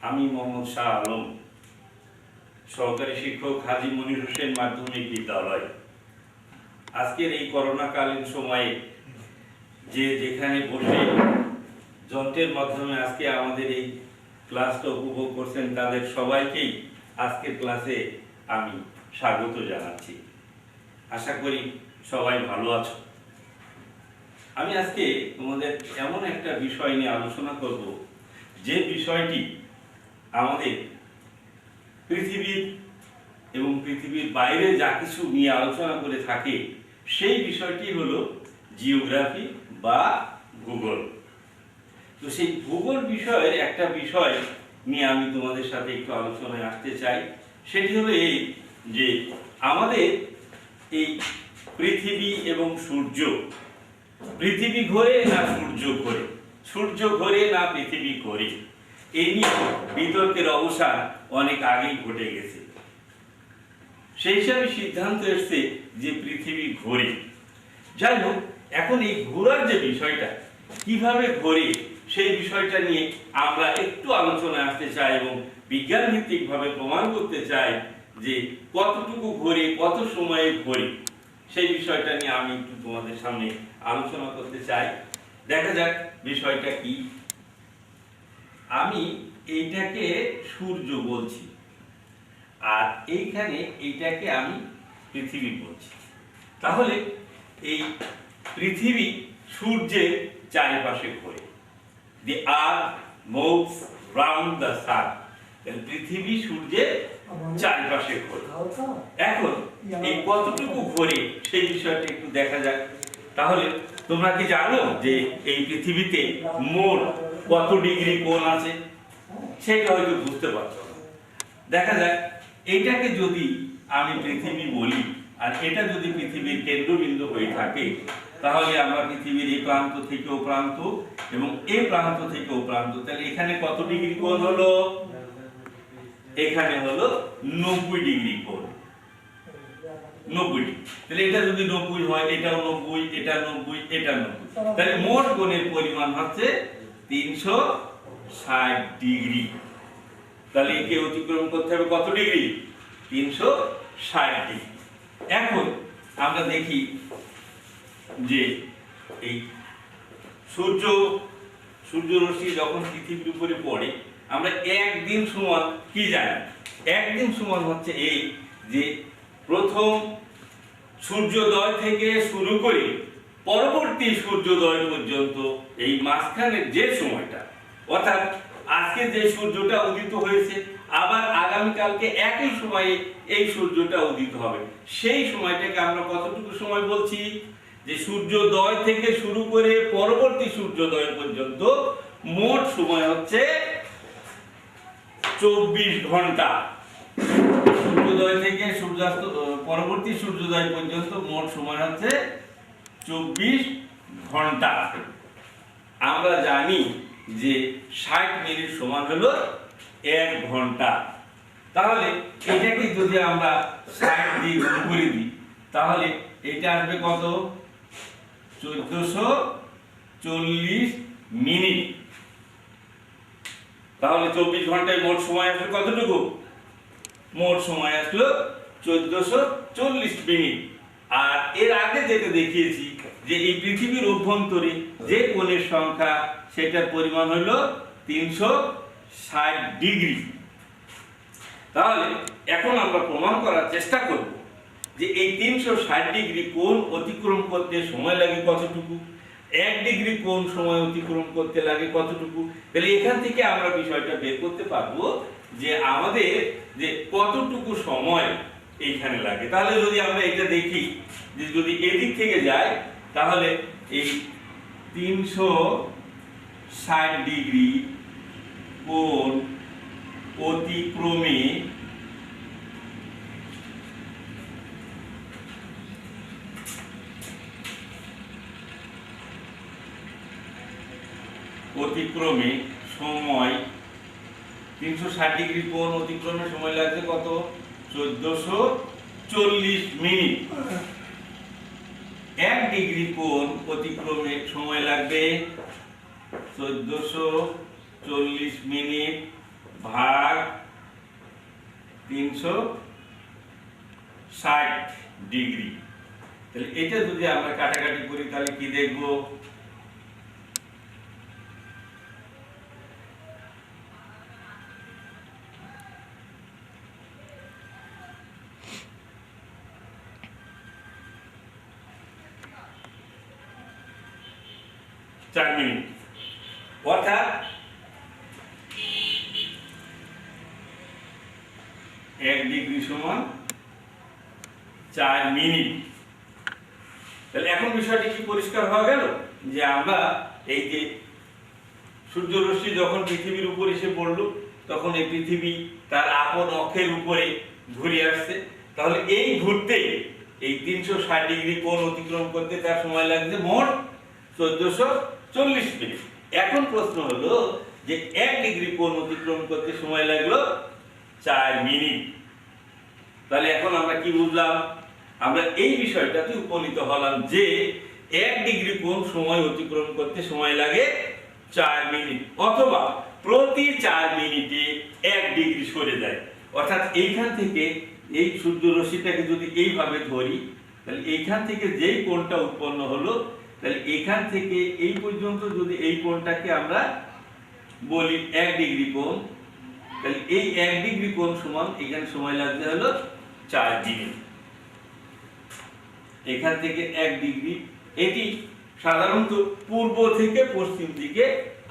আমি মোহাম্মদ শাহ আলম, সহকারী শিক্ষক হাজী মনির হোসেন মাধ্যমিক বিদ্যালয়। আজকের এই করোনাকালীন সময়ে যে যেখানে বসে যন্ত্রের মাধ্যমে আজকে আমাদের এই ক্লাসটা উপভোগ করছেন তাদের সবাইকেই আজকের ক্লাসে আমি স্বাগত জানাচ্ছি। আশা করি সবাই ভালো আছো। আমি আজকে তোমাদের এমন একটা বিষয় নিয়ে আলোচনা করব যে বিষয়টি আমাদের পৃথিবীর এবং পৃথিবীর বাইরে যা কিছু নিয়ে আলোচনা করে থাকে সেই বিষয়টি হলো জিওগ্রাফি বা ভূগোল। তো সেই ভূগোল বিষয়ের একটা বিষয় নিয়ে আমি তোমাদের সাথে একটু আলোচনায় আসতে চাই। সেটি হলো এই যে আমাদের এই পৃথিবী এবং সূর্য, পৃথিবী ঘোরে না সূর্য ঘোরে, সূর্য ঘোরে না পৃথিবী ঘোরে, এই নিয়ে বিতর্কের অবসান অনেক আগেই ঘটে গেছে। সেই হিসাবে সিদ্ধান্ত এসছে যে পৃথিবী ঘোরে। যাই হোক, এখন এই ঘোরার যে বিষয়টা কিভাবে ঘোরে সেই বিষয়টা নিয়ে আমরা একটু আলোচনায় আসতে চাই এবং বিজ্ঞান ভিত্তিক ভাবে প্রমাণ করতে চাই যে কতটুকু ঘোরে, কত সময়ে ঘোরে, সেই বিষয়টা নিয়ে আমি একটু তোমাদের সামনে আলোচনা করতে চাই। দেখা যাক বিষয়টা কি। আমি এইটাকে সূর্য বলছি আর এইখানে এইটাকে আমি পৃথিবী বলছি। তাহলে এই পৃথিবী সূর্যের চারিপাশে ঘোরে। The earth moves round the sun. পৃথিবী সূর্যের চারিপাশে ঘোরে। এখন এই কতটুকু ঘোরে সেই বিষয়টা একটু দেখা যাক। তাহলে তোমরা কি জানো যে এই পৃথিবীতে মোট কত ডিগ্রি কোণ আছে? সেটা হয়তো বুঝতে পারছো না। দেখা যাক, এইটাকে যদি আমি পৃথিবী বলি আর এটা যদি পৃথিবীর কেন্দ্রবিন্দু হয়ে থাকে, তাহলে আমরা পৃথিবীর এই প্রান্ত থেকে ও প্রান্ত এবং এই প্রান্ত থেকে ও প্রান্ত, তাহলে এখানে কত ডিগ্রি কোণ হলো? এখানে হলো 90 ডিগ্রি কোণ। 90 ডিগ্রি। তাহলে এটা যদি 90 হয়, এটাও 90, এটা 90, এটা 90, তাহলে মোট কোণের পরিমাণ হচ্ছে 360 ডিগ্রি। তাহলে একে অতিক্রম করতে হবে কত ডিগ্রি? 360 ডিগ্রি। এখন আমরা দেখি যে এই সূর্যরশ্মি যখন পৃথিবীর উপরে পড়ে, আমরা একদিন সমান কি জানি? একদিন সমান হচ্ছে এই যে প্রথম সূর্যোদয় থেকে শুরু করে পরবর্তী সূর্যোদয় পর্যন্ত এই মাঝখানের যে সময়টা, অর্থাৎ আজকে যে সূর্যটা উদিত হয়েছে আবার আগামীকালকে একই সময়ে এই সূর্যটা উদিত হবে, সেই সময়টাকে আমরা কতটুকু সময় বলছি? যে সূর্যোদয় থেকে শুরু করে পরবর্তী সূর্যোদয় পর্যন্ত মোট সময় হচ্ছে 24 ঘন্টা। সূর্যোদয় থেকে সূর্যাস্ত পরবর্তী সূর্যোদয় পর্যন্ত মোট সময় হচ্ছে 24 ঘন্টা। আমরা জানি যে 60 মিনিট সমান হলো 1 ঘন্টা। তাহলে এটাকে যদি আমরা 60 দিয়ে গুণ করে দিই, তাহলে এটা আসবে কত? 1440 মিনিট। তাহলে 24 ঘন্টায় মোট সময় আসলো কতটুকু? মোট সময় আসলো 1440 মিনিট। আর এর আগে যেটা দেখিয়েছি যে এই পৃথিবীর অভ্যন্তরে যে কোণের সংখ্যা সেটার পরিমাণ হলো 360 ডিগ্রি। তাহলে এখন আমরা প্রমাণ করার চেষ্টা করব যে এই 360 ডিগ্রি কোণ অতিক্রম করতে সময় লাগে কতটুকু, 1 ডিগ্রি কোণ সময় অতিক্রম করতে লাগে কতটুকু। তাহলে এখান থেকে আমরা বিষয়টা বের করতে পারবো যে আমাদের যে কতটুকু সময় এইখানে লাগে। তাহলে যদি আমরা এটা দেখি যে যদি এদিক থেকে যায়, তাহলে এই 360 ডিগ্রি কোণ অতিক্রমে সময় 360 ডিগ্রি কোণ অতিক্রমে সময় লাগছে কত? 1440 মিনিট। 1 ডিগ্রি কোণ অতিক্রমে সময় লাগবে 1440 মিনিট। ভাগ 360 ডিগ্রি। তাহলে এটা যদি আমরা কাটাকাটি করি তাহলে কি দেখব, চার মিনিট। অর্থাৎ 1 ডিগ্রি সমান 4 মিনিট। তাহলে এখন বিষয়টি কি পরিষ্কার হয়ে গেল যে আমরা এই যে সূর্য রশ্মি যখন পৃথিবীর উপর এসে পড়লো তখন এই পৃথিবী তার আপন অক্ষের উপরে ঘুরে আসছে। তাহলে এই ঘুরতে এই 360 ডিগ্রি কোণ অতিক্রম করতে তার সময় লাগছে মোট 1440 মিনিট। এখন প্রশ্ন হলো যে 1 ডিগ্রি কোণ অতিক্রম করতে সময় লাগলো 4 মিনিট। তাহলে এখন আমরা কি বুঝলাম, আমরা এই বিষয়টাতে উপনীত হলাম যে 1 ডিগ্রি কোণ সময় অতিক্রম করতে সময় লাগে 4 মিনিট, অথবা প্রতি 4 মিনিটে 1 ডিগ্রি সরে যায়। অর্থাৎ এইখান থেকে এই সূর্য রশ্মিটাকে যদি এইভাবে ধরি তাহলে এইখান থেকে যেই কোণটা উৎপন্ন হলো তাহলে এইখান থেকে এই পর্যন্ত যদি এই কোণটাকে আমরা বলি 1 ডিগ্রি কোণ, তাহলে এই 1 ডিগ্রি কোণ সমান এখানে সময় লাগবে হলো 4 মিনিট। এখান থেকে 1 ডিগ্রি, এটি সাধারণত পূর্ব থেকে পশ্চিম দিকে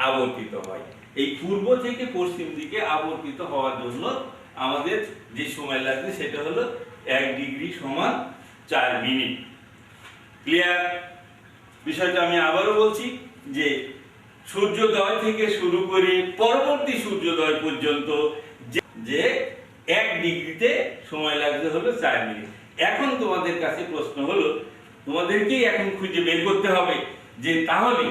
আবর্তিত হয়। এই পূর্ব থেকে পশ্চিম দিকে আবর্তিত হওয়ার জন্য আমাদের যে সময় লাগবে সেটা হলো 1 ডিগ্রি সমান 4 মিনিট। ক্লিয়ার? বিষয়টা আমি আবারও বলছি যে সূর্যোদয় থেকে শুরু করে পরবর্তী সূর্যোদয় পর্যন্ত যে 1 ডিগ্রিতে সময় লাগবে হলো 4 মিনিট। এখন তোমাদের কাছে প্রশ্ন হলো, তোমাদেরকেই এখন খুঁজে বের করতে হবে যে তাহলে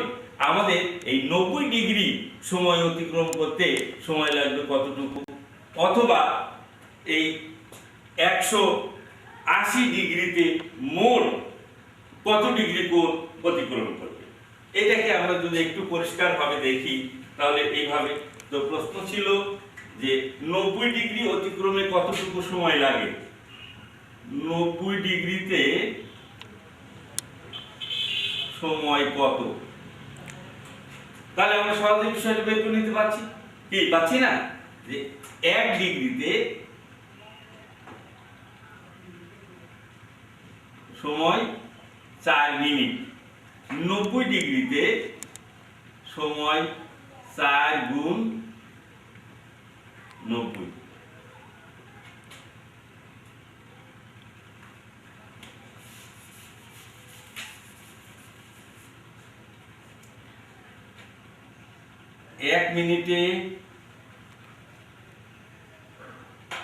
আমাদের এই 90 ডিগ্রি সময় অতিক্রম করতে সময় লাগবে কতটুকু, অথবা এই 180 ডিগ্রিতে মোট কত ডিগ্রি কোণ অতিক্রম করবে। এটাকে আমরা যদি একটু পরিষ্কারভাবে দেখি তাহলে এইভাবে, তো প্রশ্ন ছিল যে 90 ডিগ্রি অতিক্রমে কতটুকু সময় লাগে, 90 ডিগ্রিতে সময় কত। তাহলে আমরা সহজে বিষয়টা বের করে নিতে পারছি কি, পাচ্ছি না, যে 1 ডিগ্রিতে সময় 4 মিনিট, 90 ডিগ্রিতে সময় 4 গুণ 90। एक मिनिटे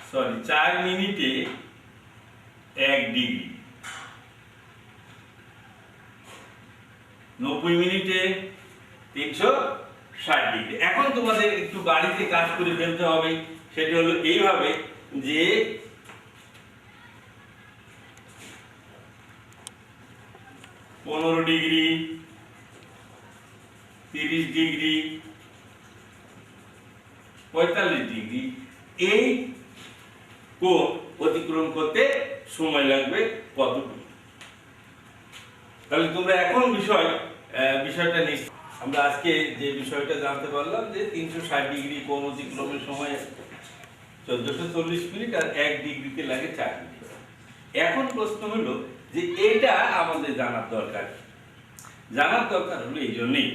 4 मिनिटे 1 डिग्री, 90 মিনিটে 360 ডিগ্রি। এখন তোমাদের একটু বাড়িতে কাজ করে ফেলতে হবে, সেটা হলো এইভাবে যে 15 ডিগ্রি, 30 ডিগ্রি, 45 ডিগ্রি এই কোণ অতিক্রম করতে সময় লাগবে কতটুকু। তাহলে তোমরা এখন বিষয়টা নিশ্চয় আমরা আজকে যে বিষয়টা জানতে পারলাম যে 360 ডিগ্রি কোণ অতিক্রমের সময় 1440 মিনিট আর 1 ডিগ্রিতে লাগে 4 মিনিট। এখন প্রশ্ন হলো যে এটা আমাদের জানার দরকার হলো এই জন্যই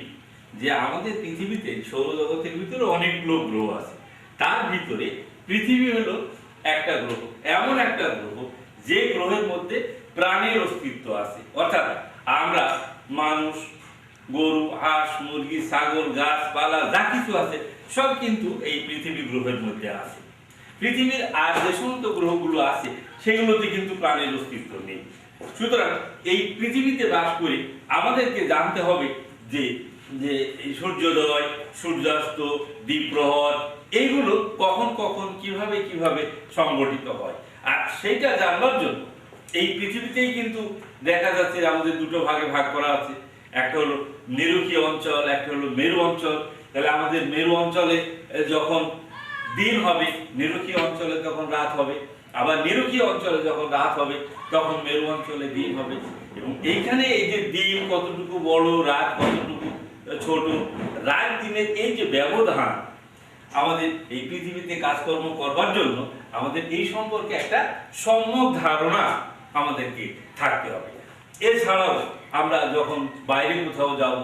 যে আমাদের পৃথিবীতে সৌরজগতের ভিতরে অনেকগুলো গ্রহ আছে, তার ভিতরে পৃথিবী হলো একটা গ্রহ, এমন একটা গ্রহ যে গ্রহের মধ্যে প্রাণের অস্তিত্ব আছে। অর্থাৎ আমরা মানুষ, গরু, হাঁস, মুরগি, ছাগল, গাছপালা যা কিছু আছে সব কিন্তু এই পৃথিবী গ্রহের মধ্যে আছে। পৃথিবীর আর যে সমস্ত গ্রহগুলো আছে সেগুলোতে কিন্তু প্রাণের অস্তিত্ব নেই। সুতরাং এই পৃথিবীতে বাস করে আমাদেরকে জানতে হবে যে যে এই সূর্যোদয়, সূর্যাস্ত, দ্বীপ্রহর এইগুলো কখন কখন কিভাবে কিভাবে সংঘটিত হয়। আর সেইটা জানবার জন্য এই পৃথিবীতেই কিন্তু দেখা যাচ্ছে আমাদের দুটো ভাগে ভাগ করা আছে, একটা হলো নিরক্ষীয় অঞ্চল, একটা হলো মেরু অঞ্চল। তাহলে আমাদের মেরু অঞ্চলে যখন দিন হবে, নিরক্ষীয় অঞ্চলে তখন রাত হবে, আবার নিরক্ষীয় অঞ্চলে যখন রাত হবে তখন মেরু অঞ্চলে দিন হবে। এবং এইখানে এই যে দিন কতটুকু বড়, রাত কতটুকু ছোট, রাত দিনের এই যে ব্যবধান, আমাদের এই পৃথিবীতে কাজকর্ম করবার জন্য আমাদের এই সম্পর্কে একটা সম্যক ধারণা আমাদেরকে থাকতে হবে। এছাড়াও আমরা যখন বাইরে কোথাও যাব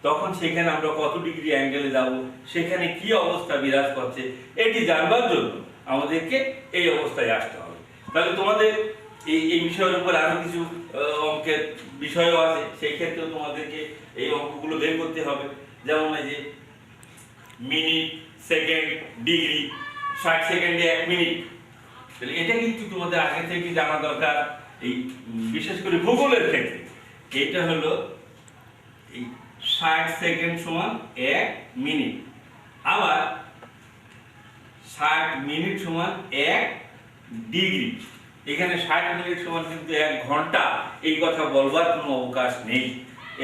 তখন সেখানে আমরা কত ডিগ্রি অ্যাঙ্গেলে যাব, সেখানে কি অবস্থা বিরাজ করছে, এটি জানবার জন্য আমাদেরকে এই অবস্থায় আসতে হবে। তাহলে তোমাদের এই বিষয়ের উপর আরো কিছু অঙ্কের বিষয়ও আছে, সেই ক্ষেত্রেও তোমাদেরকে এই অঙ্কগুলো বের করতে হবে। যেমন এই যে মিনিট, সেকেন্ড, ডিগ্রি, 60 সেকেন্ডে 1 মিনিট, তাহলে এটা কিন্তু তোমাদের আগে থেকে জানা দরকার। এই বিশেষ করে ভূগোলের ক্ষেত্রে এটা হলো এই 60 সেকেন্ড সমান 1 মিনিট, আবার 60 মিনিট সমান 1 ডিগ্রি। এখানে 60 মিনিট সমান কিন্তু 1 ঘন্টা, এই কথা বলবার কোনো অবকাশ নেই।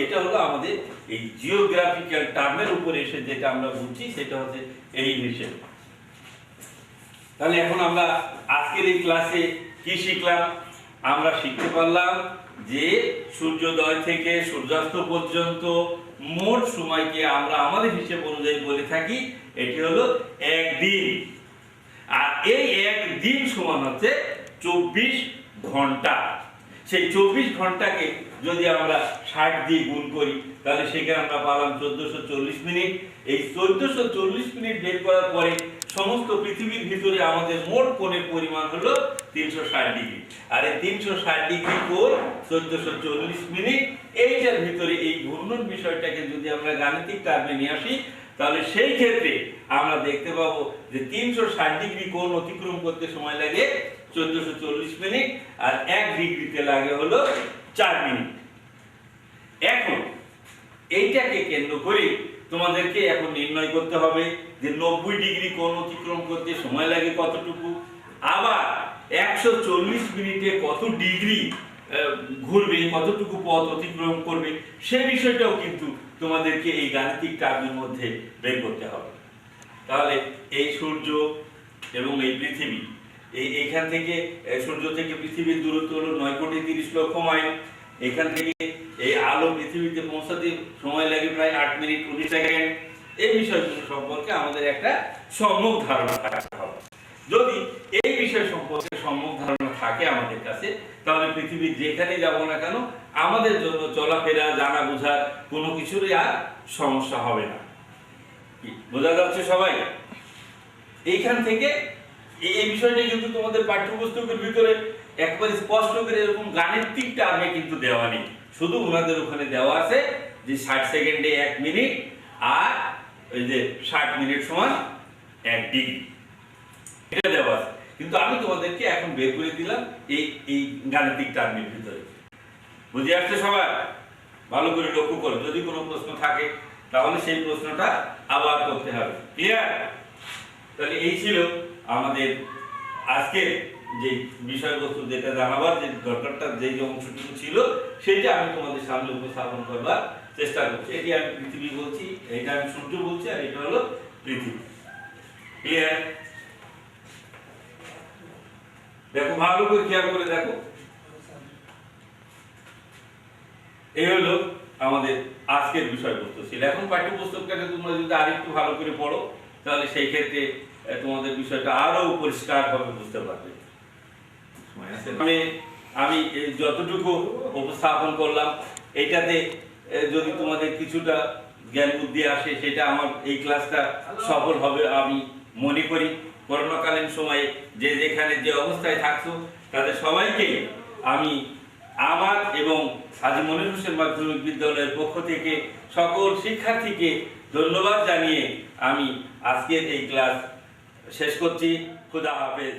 এটা হলো আমাদের এই জিওগ্রাফিক্যাল টার্মের উপরে এসে যেটা আমরা বুঝছি সেটা হচ্ছে এই হিসেব। তাহলে এখন আমরা আজকের এই ক্লাসে কি শিখলাম? আমরা শিখতে পারলাম যে সূর্যোদয় থেকে সূর্যাস্ত পর্যন্ত মোট সময়কে আমরা আমাদের হিসেব অনুযায়ী বলে থাকি এটি হলো 1 দিন। আর এই 1 দিন সমান হচ্ছে 24 ঘন্টা। সেই 24 ঘন্টাকে যদি আমরা 60 দিয়ে গুণ করি তাহলে সেখানে আমরা পালাম 1440 মিনিট। এই 1440 মিনিট বের করার পরে সমস্ত পৃথিবীর ভিতরে আমাদের মোট কোণের পরিমাণ হলো 360 ডিগ্রি। আর এই 360 ডিগ্রি কোণ 1440 মিনিট, এইটার ভিতরে এই ঘূর্ণন বিষয়টাকে যদি আমরা গাণিতিক টার্মে নিয়ে আসি তাহলে সেই ক্ষেত্রে আমরা দেখতে পাবো যে 360 ডিগ্রি কোণ অতিক্রম করতে সময় লাগে 1440 মিনিট, আর 1 ডিগ্রিতে লাগে হলো 4 মিনিট। এখন এইটাকে কেন্দ্র করে তোমাদেরকে এখন নির্ণয় করতে হবে যে 90 ডিগ্রি কোণ অতিক্রম করতে সময় লাগে কতটুকু, আবার 140 মিনিটে কত ডিগ্রি ঘুরবে, কতটুকু পথ অতিক্রম করবে, সে বিষয়টাও কিন্তু তোমাদেরকে এই গাণিতিক টার্মের মধ্যে বের করতে হবে। তাহলে এই সূর্য এবং এই পৃথিবী, এইখান থেকে সূর্য থেকে পৃথিবীর দূরত্ব হলো 9,30,00,000 মাইল। এখান থেকে এই আলো পৃথিবীতে পৌঁছাতে সময় লাগে প্রায় 8 মিনিট 19 সেকেন্ড। এই বিষয়গুলো সম্পর্কে আমাদের একটা সম্যক ধারণা থাকতে হবে। যদি এই বিষয় সম্পর্কে সম্যক ধারণা থাকে আমাদের কাছে তাহলে পৃথিবীর যেখানে যাব না কেন আমাদের জন্য চলাফেরা, জানা বোঝার কোনো কিছুরই আর সমস্যা হবে না। বোঝা যাচ্ছে সবাই? এইখান থেকে এই বিষয়টা কিন্তু তোমাদের পাঠ্যপুস্তকের ভিতরে একবার স্পষ্ট করে এরকম গাণিতিক টার্মে কিন্তু দেওয়া নেই, শুধু ওনাদের ওখানে দেওয়া আছে যে 60 সেকেন্ডে 1 মিনিট আর ওই যে 60 মিনিট সমান 1 ডিগ্রি, এটা দেওয়া আছে। কিন্তু আমি তোমাদেরকে এখন বের করে দিলাম এই গাণিতিক টার্মের ভিতরে। বুঝে আসছে সবাই? ভালো করে লক্ষ্য করো, যদি কোনো প্রশ্ন থাকে তাহলে সেই প্রশ্নটা আবার করতে হবে। ক্লিয়ার? তাহলে এই ছিল আমাদের আজকের যে বিষয়বস্তু, যেটা জানাবার যে দরকারটা, যে অংশটুকু ছিল সেটা আমি তোমাদের সামনে উপস্থাপন করবার চেষ্টা করছি। এটি আমি পৃথিবী বলছি, এটা আমি সূর্য বলছি, আর এটা হলো পৃথিবী। ক্লিয়ার? দেখো ভালো করে খেয়াল করে দেখো, এই হলো আমাদের আজকের বিষয়বস্তু ছিল। এখন পাঠ্যপুস্তকটাকে তোমরা যদি আরেকটু ভালো করে পড়ো তাহলে সেই ক্ষেত্রে তোমাদের বিষয়টা আরো পরিষ্কারভাবে বুঝতে পারবে। আমি যতটুকু উপস্থাপন করলাম এইটাতে যদি তোমাদের কিছুটা জ্ঞান বুদ্ধি আসে সেটা আমার এই ক্লাসটা সফল হবে আমি মনে করি। করোনাকালীন সময়ে যে যেখানে যে অবস্থায় থাকছো তাদের সবাইকে আমি আমার এবং হাজী মনির হোসেন মাধ্যমিক বিদ্যালয়ের পক্ষ থেকে সকল শিক্ষার্থীকে ধন্যবাদ জানিয়ে আমি আজকের এই ক্লাস শেষ করছি। খুদা হাফেজ।